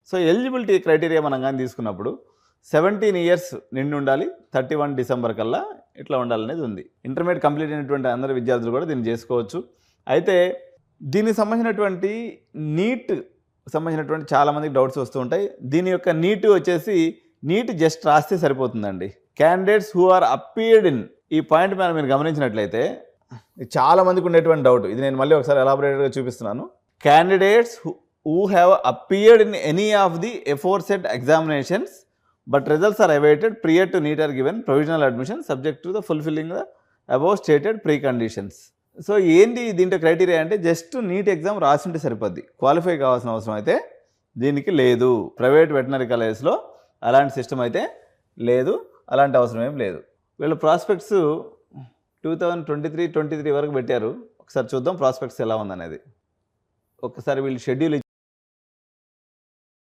So eligibility criteria మనం కానీ తీసుకున్నప్పుడు 17 ఇయర్స్ నిండి ఉండాలి, 31 డిసెంబర్ కల్లా ఇట్లా ఉండాలనేది ఉంది. ఇంటర్మీడియట్ కంప్లీట్ అయినటువంటి అందరు విద్యార్థులు కూడా దీన్ని చేసుకోవచ్చు. అయితే దీనికి సంబంధించినటువంటి నీట్ సంబంధించినటువంటి చాలామందికి డౌట్స్ వస్తూ ఉంటాయి. దీని యొక్క నీట్ వచ్చేసి నీట్ జస్ట్ రాస్తే సరిపోతుందండి. Candidates who are appeared in, ఈ పాయింట్ మీద మీరు గమనించినట్లయితే చాలామందికి ఉండేటువంటి డౌట్, ఇది నేను మళ్ళీ ఒకసారి ఎలాబొరేటెడ్గా చూపిస్తున్నాను. Candidates who have appeared in any of the aforesaid examinations but results are awaited prior to NEET are given provisional admission subject to the fulfilling the above stated preconditions. So ఏంటి దీంట్లో criteria అంటే just NEET exam రాసింటే సరిపోద్ది, qualify కావాల్సిన అవసరం అయితే దీనికి లేదు. Private veterinary కాలేజెస్లో అలాంటి సిస్టమ్ అయితే లేదు, అలాంటి అవసరం ఏం లేదు. వీళ్ళ ప్రాస్పెక్ట్స్ 2023 వరకు పెట్టారు. ఒకసారి చూద్దాం ప్రాస్పెక్ట్స్ ఎలా ఉందనేది. ఒకసారి వీళ్ళు షెడ్యూల్